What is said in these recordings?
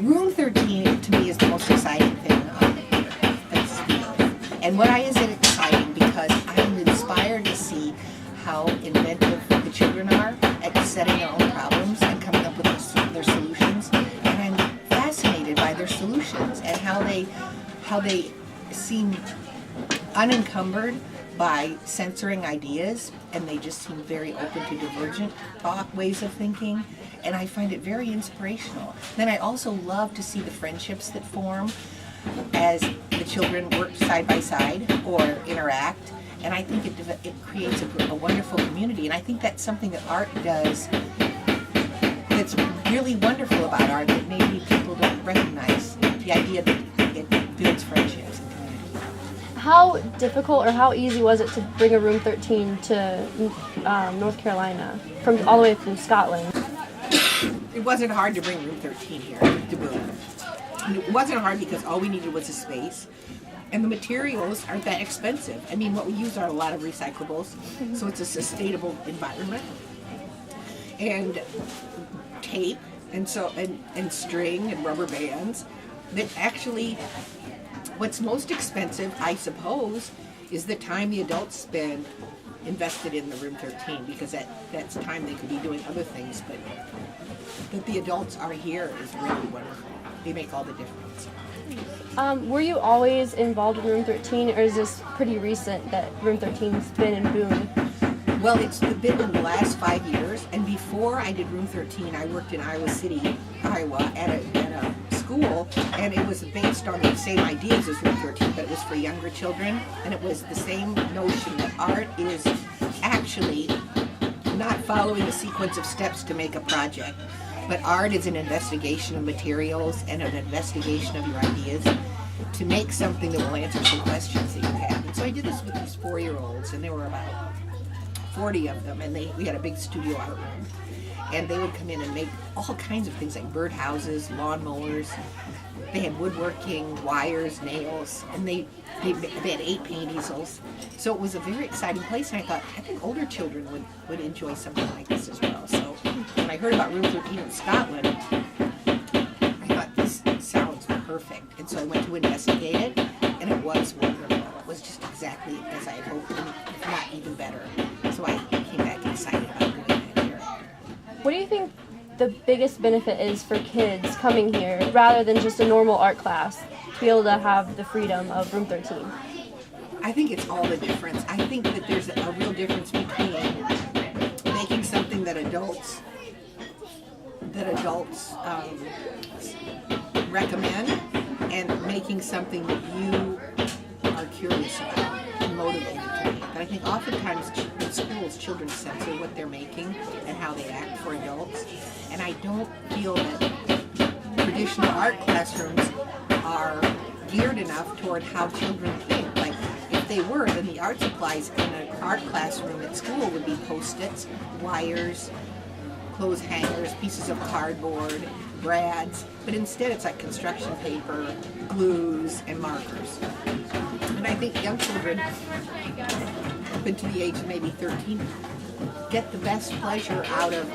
Room 13 to me is the most exciting thing on the face of the earth. And why is it exciting? Because I'm inspired to see how inventive the children are at setting their own problems and coming up with their solutions. And I'm fascinated by their solutions and how they seem unencumbered by censoring ideas, and they just seem very open to divergent ways of thinking, and I find it very inspirational. Then I also love to see the friendships that form as the children work side by side or interact, and I think it creates a wonderful community, and I think that's something that art does that's really wonderful about art that maybe people don't recognize, the idea that it builds friendships. How difficult or how easy was it to bring a Room 13 to North Carolina, all the way from Scotland? It wasn't hard to bring Room 13 here to Boone. And it wasn't hard because all we needed was a space, and the materials aren't that expensive. I mean, what we use are a lot of recyclables, so it's a sustainable environment. And tape, and string and rubber bands that actually. What's most expensive, I suppose, is the time the adults spend invested in the Room 13, because that's time they could be doing other things, but that the adults are here is really wonderful. They make all the difference. Were you always involved in Room 13, or is this pretty recent that Room 13's been in Boone? Well, it's been in the last 5 years, and before I did Room 13, I worked in Iowa City, Iowa, at a school, and it was based on the same ideas as Room 13, but it was for younger children, and it was the same notion that art is actually not following a sequence of steps to make a project, but art is an investigation of materials and an investigation of your ideas to make something that will answer some questions that you have. And so I did this with these 4-year-olds, and there were about 40 of them, and we had a big studio art room. And they would come in and make all kinds of things like birdhouses, lawnmowers. They had woodworking, wires, nails, and they had 8 paint easels. So it was a very exciting place, and I think older children would enjoy something like this as well. So when I heard about Room 13 in Scotland, I thought this sounds perfect. And so I went to investigate it, and it was wonderful. It was just exactly as I had hoped, and if not even better. So I came back excited about doing it here. What do you think the biggest benefit is for kids coming here rather than just a normal art class to be able to have the freedom of Room 13? I think it's all the difference. I think that there's a real difference between making something that adults recommend and making something that you are curious about and motivated to make. But I think oftentimes in schools, children censor what they're making and how they act for adults. And I don't feel that traditional art classrooms are geared enough toward how children think. Like, if they were, then the art supplies in an art classroom at school would be Post-its, wires, clothes hangers, pieces of cardboard, brads, but instead it's like construction paper, glues, and markers. And I think young children, up into the age of maybe 13, get the best pleasure out of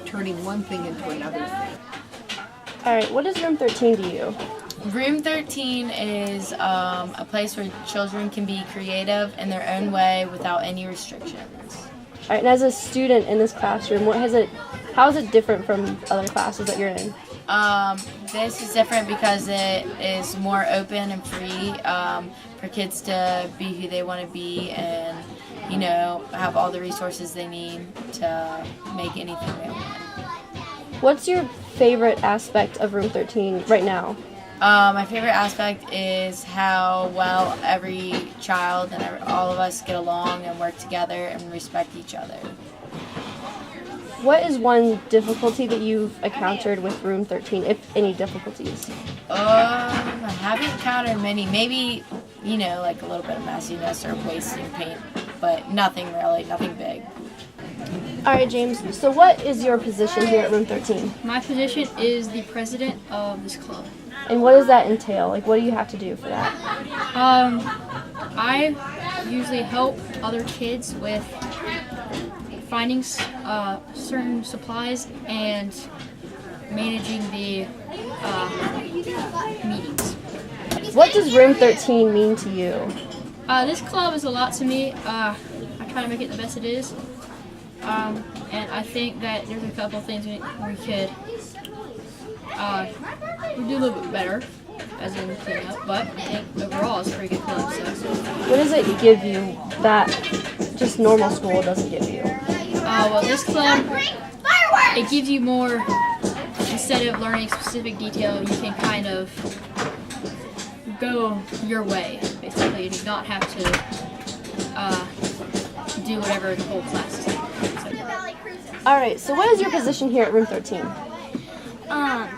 turning one thing into another thing. All right, what is Room 13 to you? Room 13 is a place where children can be creative in their own way without any restrictions. All right, and as a student in this classroom, how is it different from other classes that you're in? This is different because it is more open and free for kids to be who they want to be and, have all the resources they need to make anything they want. What's your favorite aspect of Room 13 right now? My favorite aspect is how well every child and all of us get along and work together and respect each other. What is one difficulty that you've encountered with Room 13, if any difficulties? I haven't encountered many. Maybe, like a little bit of messiness or wasting paint, but nothing big. All right, James, so what is your position here at Room 13? My position is the president of this club. And what does that entail? Like, what do you have to do for that? I usually help other kids with finding certain supplies and managing the meetings. What does Room 13 mean to you? This club is a lot to me. I try to make it the best it is. And I think that there's a couple things we could do a little bit better, as in clean up, but I think overall it's a pretty good club. So. What does it give you that just normal school doesn't give you? Well, this club, it gives you more, instead of learning specific detail, you can kind of go your way, basically. You do not have to do whatever the whole class is. All right, so what is your position here at Room 13?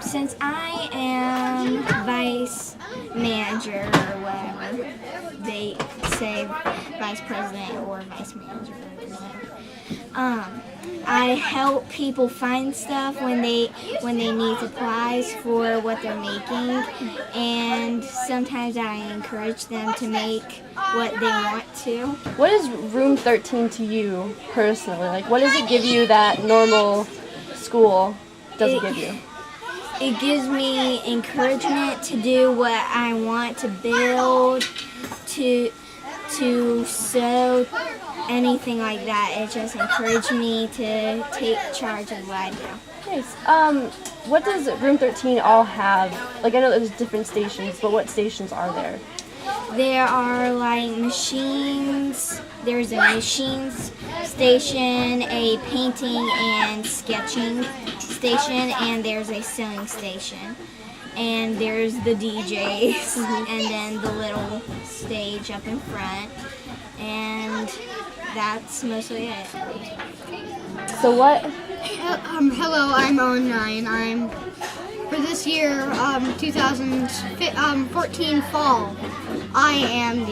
Since I am vice manager or whatever, they say vice president or vice manager or whatever. I help people find stuff when they need supplies for what they're making, and sometimes I encourage them to make what they want to. What is Room 13 to you personally? Like, what does it give you that normal school doesn't give you? It gives me encouragement to do what I want to build, to sew, anything like that. It just encouraged me to take charge of what I do. Nice. What does Room 13 all have? Like, I know there's different stations, but what stations are there? There are like machines. There's a machines station, a painting and sketching station, and there's a sewing station. And there's the DJs, and then the little stage up in front. And that's mostly it. So what? Hello, I'm Owen Ryan. I'm for this year, 2014 fall. I am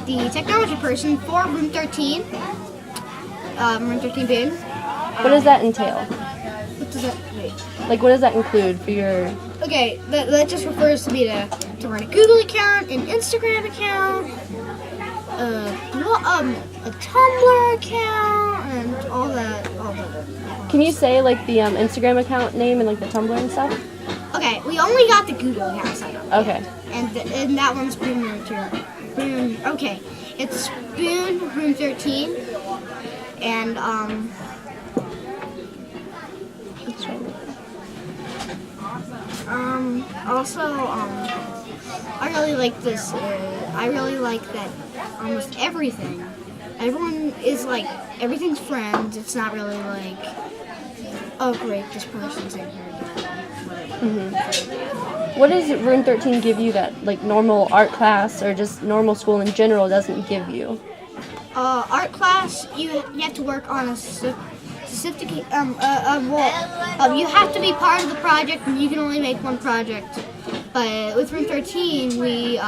the technology person for Room 13. Room 13 Boone. What does that entail? What does that mean? Like, what does that include for your? Okay, that just refers to me to run a Google account, an Instagram account, a Tumblr account, and all that. Can you say like the Instagram account name and like the Tumblr and stuff? Okay, we only got the Google account set up. Okay. And that one's Boone. Okay, it's Boone Room 13, and also I really like this. I really like that almost everything. Everyone is like everything's friends. It's not really like, oh great, this person's in here again. What does Room 13 give you that like normal art class or just normal school in general doesn't give you? Art class, you have to work on a specific you have to be part of the project, and you can only make one project. But with Room 13, we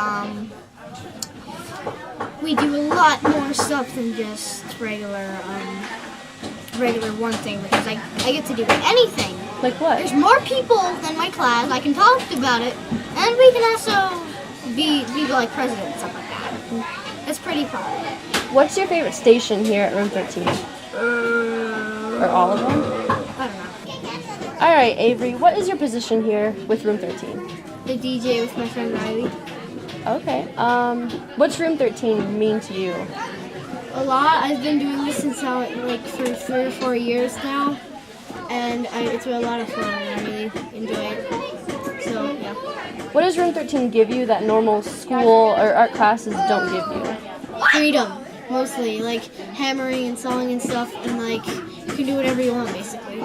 do a lot more stuff than just regular one thing, because I get to do anything. Like what? There's more people than my class. I can talk about it, and we can also be like president and stuff like that. It's pretty fun. What's your favorite station here at Room 13? Or all of them? I don't know. All right, Avery, what is your position here with Room 13? The DJ with my friend Riley. Okay. What's Room 13 mean to you? A lot. I've been doing this since for 3 or 4 years now, and it's been a lot of fun, and I really enjoy it. So yeah. What does Room 13 give you that normal school or art classes don't give you? Freedom, mostly, like hammering and sewing and stuff, and like you can do whatever you want basically.